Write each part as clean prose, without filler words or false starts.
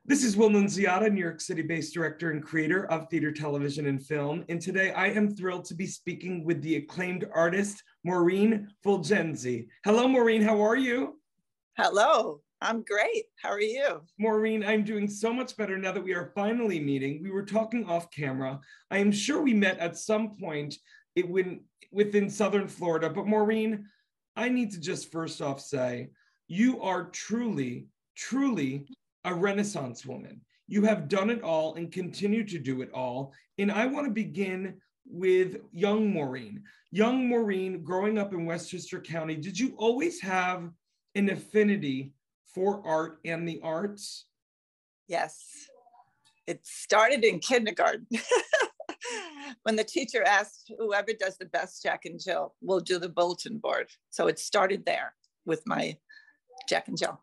This is Will Nunziata, New York City-based director and creator of theater, television, and film. And today I am thrilled to be speaking with the acclaimed artist, Maureen Fulgenzi. Hello, Maureen, how are you? Hello, I'm great. How are you? Maureen, I'm doing so much better now that we are finally meeting. We were talking off camera. I am sure we met at some point within Southern Florida, but Maureen, I need to just first off say, you are truly a Renaissance woman. You have done it all and continue to do it all. And I want to begin with young Maureen. Young Maureen, growing up in Westchester County, did you always have an affinity for art and the arts? Yes. It started in kindergarten. When the teacher asked whoever does the best Jack and Jill will do the bulletin board. So it started there with my Jack and Jill.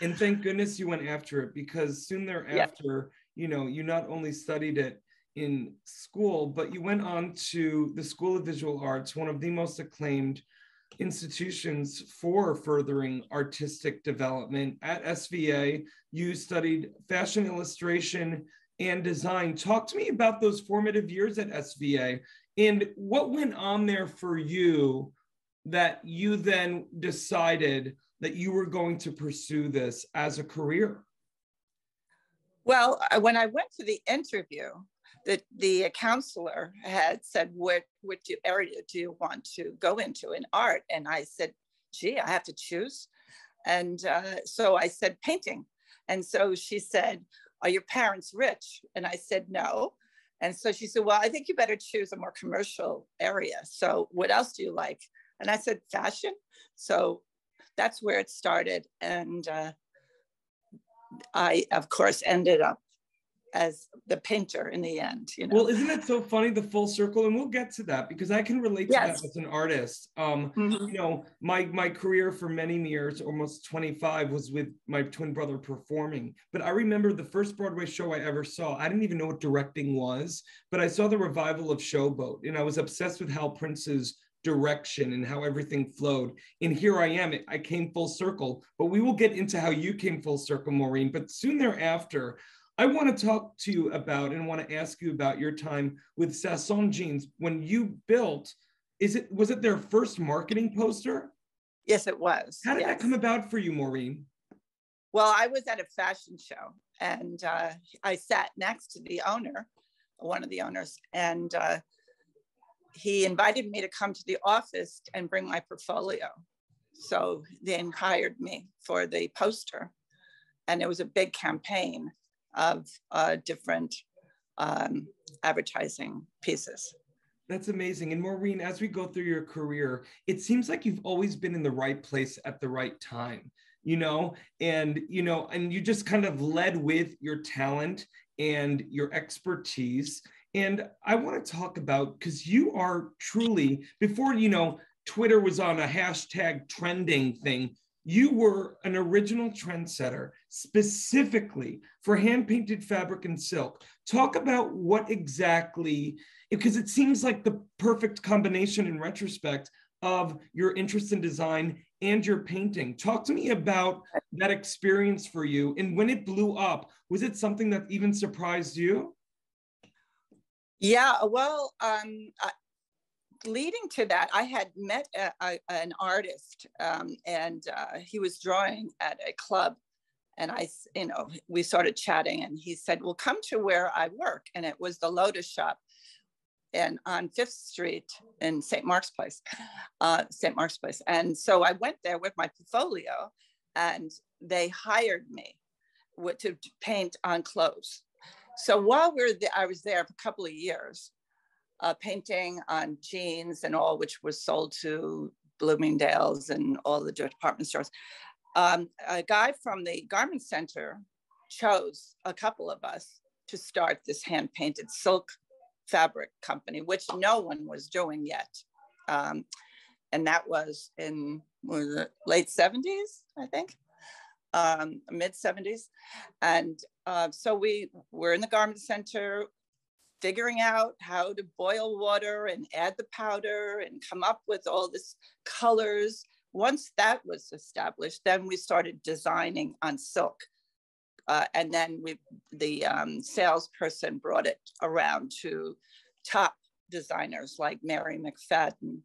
And thank goodness you went after it, because soon thereafter, you know, you not only studied it in school, but you went on to the School of Visual Arts, one of the most acclaimed institutions for furthering artistic development. At SVA, you studied fashion illustration and design. Talk to me about those formative years at SVA and what went on there for you that you then decided that you were going to pursue this as a career? Well, when I went to the interview, the counselor had said, which area do you want to go into in art? And I said, gee, I have to choose. And so I said, painting. And so she said, are your parents rich? And I said, no. And so she said, well, I think you better choose a more commercial area. So what else do you like? And I said, fashion. So that's where it started. And I, of course, ended up as the painter in the end. You know? Well, isn't it so funny, the full circle? And we'll get to that because I can relate to that as an artist. You know, my career for many years, almost 25, was with my twin brother performing. But I remember the first Broadway show I ever saw, I didn't even know what directing was, but I saw the revival of Showboat, and I was obsessed with Hal Prince's direction and how everything flowed. And here I am, I came full circle, but we will get into how you came full circle, Maureen. But soon thereafter, I want to talk to you about and want to ask you about your time with Sassoon Jeans. When you built, was it their first marketing poster? Yes, it was. How did that come about for you, Maureen? Well, I was at a fashion show and I sat next to the owner, one of the owners, and he invited me to come to the office and bring my portfolio. So they hired me for the poster. And it was a big campaign of different advertising pieces. That's amazing. And Maureen, as we go through your career, it seems like you've always been in the right place at the right time, you know, and you just kind of led with your talent and your expertise. And I want to talk about, because you are truly, before, Twitter was on a hashtag trending thing, you were an original trendsetter specifically for hand-painted fabric and silk. Talk about what exactly, because it seems like the perfect combination in retrospect of your interest in design and your painting. Talk to me about that experience for you. And when it blew up, was it something that even surprised you? Yeah, well, leading to that, I had met an artist and he was drawing at a club, and we started chatting, and he said, well, come to where I work. And it was the Lotus Shop and on 5th Street in St. Mark's Place. And so I went there with my portfolio, and they hired me to paint on clothes. So while I was there for a couple of years, painting on jeans and all, which was sold to Bloomingdale's and all the department stores. A guy from the garment center chose a couple of us to start this hand-painted silk fabric company, which no one was doing yet. And that was in the late 70s, I think. Mid 70s. And so we were in the garment center figuring out how to boil water and add the powder and come up with all this colors. Once that was established, then we started designing on silk and then the salesperson brought it around to top designers like Mary McFadden,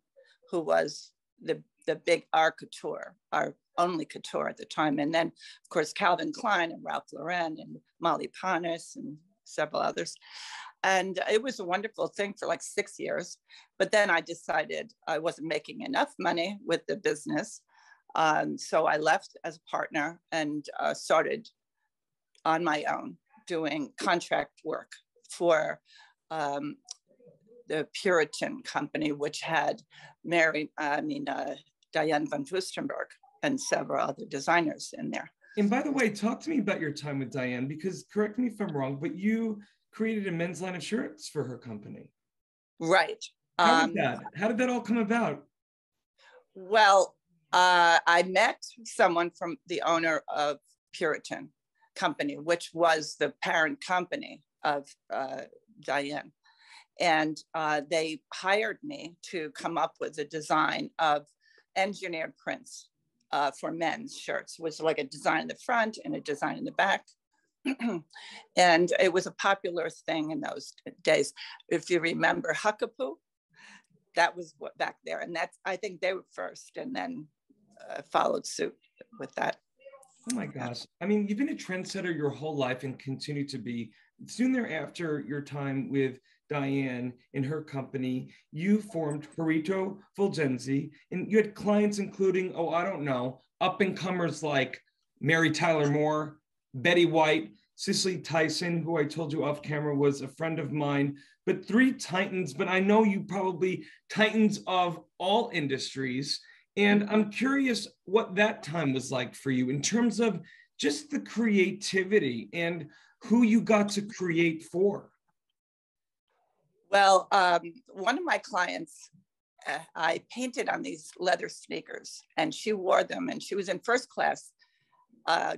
who was the big couture, our only couture at the time. And then, of course, Calvin Klein and Ralph Lauren and Molly Panis and several others. And it was a wonderful thing for like 6 years. But then I decided I wasn't making enough money with the business. So I left as a partner and started on my own doing contract work for the Puritan company, which had Diane Von Furstenberg and several other designers in there. And by the way, talk to me about your time with Diane, because correct me if I'm wrong, but you created a men's line of shirts for her company. Right. How did that all come about? Well, I met someone from the owner of Puritan company, which was the parent company of Diane. And they hired me to come up with a design of engineered prints for men's shirts. It was like a design in the front and a design in the back. And it was a popular thing in those days. If you remember Huckapoo, that was what back there. And that's, I think they were first and then followed suit with that. Oh my gosh. I mean, you've been a trendsetter your whole life and continue to be. Soon thereafter, your time with Diane and her company, you formed Horito Fulgenzi, and you had clients including, oh, I don't know, up-and-comers like Mary Tyler Moore, Betty White, Cecily Tyson, who I told you off camera was a friend of mine, but 3 titans, but I know you probably titans of all industries. And I'm curious what that time was like for you in terms of just the creativity and who you got to create for. Well, one of my clients, I painted on these leather sneakers and she wore them and she was in first class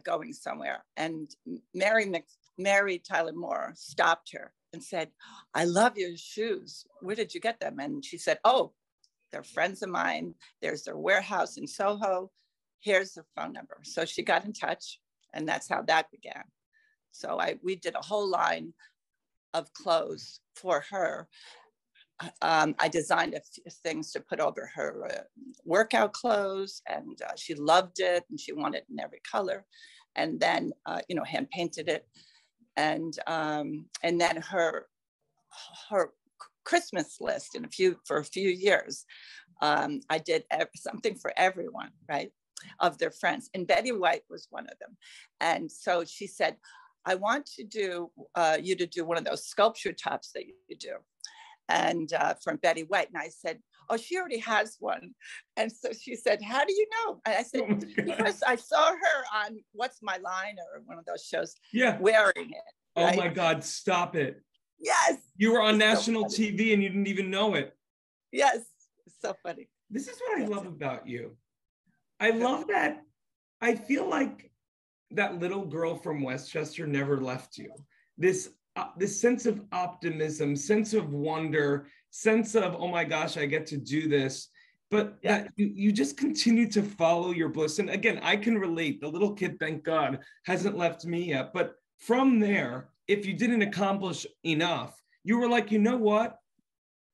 going somewhere. And Mary Tyler Moore stopped her and said, "I love your shoes. Where did you get them?" And she said, "Oh, they're friends of mine. There's their warehouse in Soho. Here's the phone number." So she got in touch and that's how that began. So we did a whole line of clothes for her. I designed a few things to put over her workout clothes, and she loved it, and she wanted it in every color. And then, hand painted it, and then her Christmas list for a few years. I did something for everyone, right, of their friends, and Betty White was one of them. And so she said, "I want to do you to do one of those sculpture tops that you do." And from Betty White. And I said, "Oh, she already has one." And so she said, "How do you know?" And I said, "Because I saw her on What's My Line or one of those shows, wearing it." Right? Oh my God, stop it. Yes. You were on national TV and you didn't even know it. Yes, it's so funny. This is what I love about you. I love that. I feel like that little girl from Westchester never left you. This sense of optimism, sense of wonder, sense of, oh my gosh, I get to do this. But that you just continue to follow your bliss. And again, I can relate. The little kid, thank God, hasn't left me yet. But from there, if you didn't accomplish enough, you were like, you know what?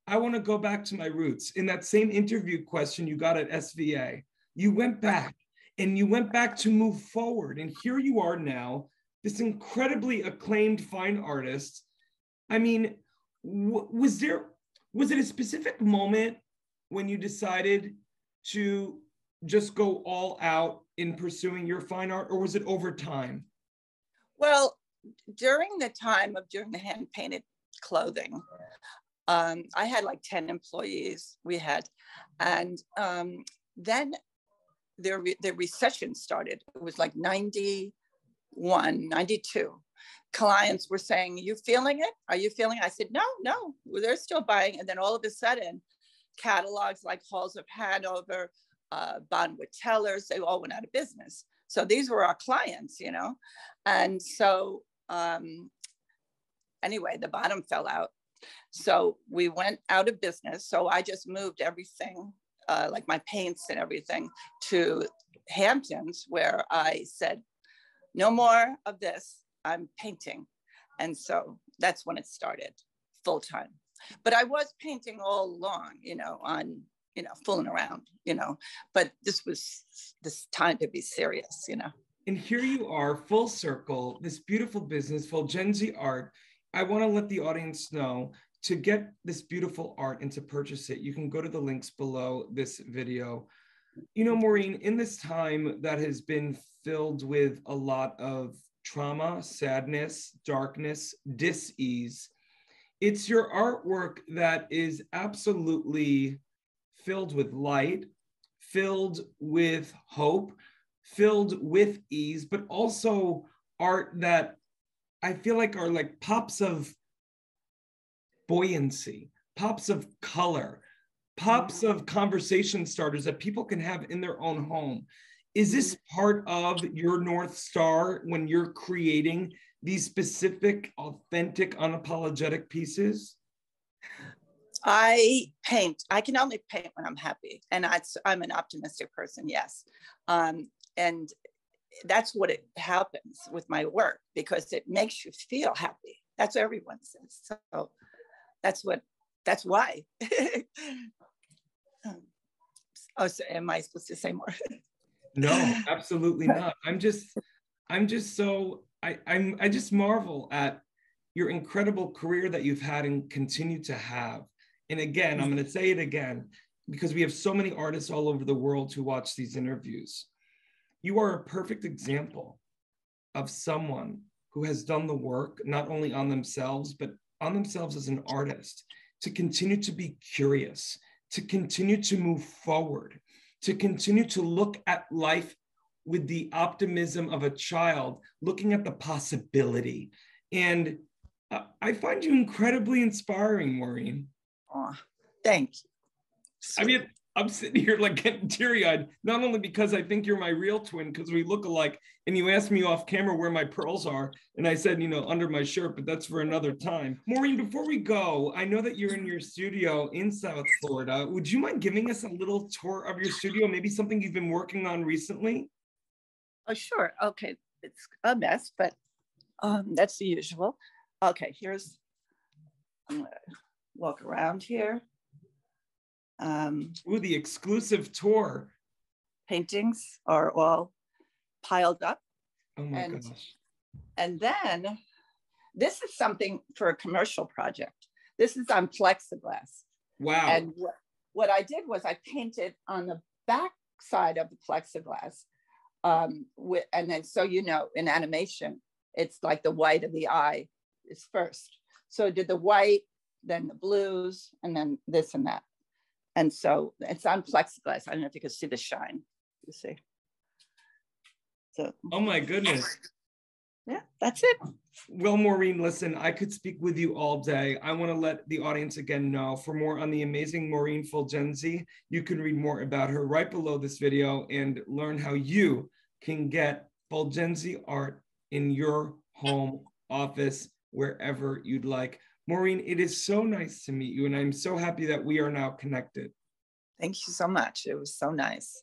I want to go back to my roots. In that same interview question you got at SVA, you went back and you went back to move forward. And here you are now, this incredibly acclaimed fine artist. I mean, was it a specific moment when you decided to just go all out in pursuing your fine art, or was it over time? Well, during the time of doing the hand-painted clothing, I had like 10 employees we had. And then the recession started. It was like 91, 92. Clients were saying, "You feeling it? Are you feeling it?" I said, no, they're still buying. And then all of a sudden, catalogs like Halls of Hanover, Bonwood Tellers, they all went out of business. So these were our clients, And so anyway, the bottom fell out. So we went out of business. So I just moved everything, like my paints and everything, to Hamptons, where I said, "No more of this. I'm painting. And so that's when it started full time. But I was painting all along, on, fooling around, but this was this time to be serious, And here you are, full circle, this beautiful business, Fulgenzi Art. I want to let the audience know, to get this beautiful art and to purchase it, you can go to the links below this video. Maureen, in this time that has been filled with a lot of trauma, sadness, darkness, dis-ease, it's your artwork that is absolutely filled with light, filled with hope, filled with ease, but also art that I feel like are like pops of buoyancy, pops of color, pops of conversation starters that people can have in their own home. Is this part of your North Star when you're creating these specific, authentic, unapologetic pieces? I can only paint when I'm happy. And I'm an optimistic person, yes. And that's what it happens with my work, because it makes you feel happy. That's what everyone says. So that's why. Oh, so am I supposed to say more? No, absolutely not. I just marvel at your incredible career that you've had and continue to have. And again, I'm going to say it again, because we have so many artists all over the world who watch these interviews. You are a perfect example of someone who has done the work, not only on themselves, but on themselves as an artist, to continue to be curious, to continue to move forward, to continue to look at life with the optimism of a child, looking at the possibility. And I find you incredibly inspiring, Maureen. Oh, thank you. I mean, I'm sitting here like getting teary-eyed, not only because I think you're my real twin, because we look alike, and you asked me off camera where my pearls are, and I said, under my shirt, but that's for another time. Maureen, before we go, I know that you're in your studio in South Florida. Would you mind giving us a little tour of your studio, maybe something you've been working on recently? Oh, sure. Okay, it's a mess, but that's the usual. Okay, I'm gonna walk around here. Ooh, the exclusive tour. Paintings are all piled up. Oh my gosh. And then this is something for a commercial project. This is on plexiglass. Wow. And what I did was I painted on the back side of the plexiglass. And then, so, in animation, it's like the white of the eye is first. So I did the white, then the blues, and then this and that. And so it's on plexiglass. I don't know if you can see the shine. You see. So. Oh my goodness. Yeah, that's it. Well, Maureen, listen, I could speak with you all day. I want to let the audience again know, for more on the amazing Maureen Fulgenzi, you can read more about her right below this video and learn how you can get Fulgenzi art in your home, office, wherever you'd like. Maureen, it is so nice to meet you, and I'm so happy that we are now connected. Thank you so much. It was so nice.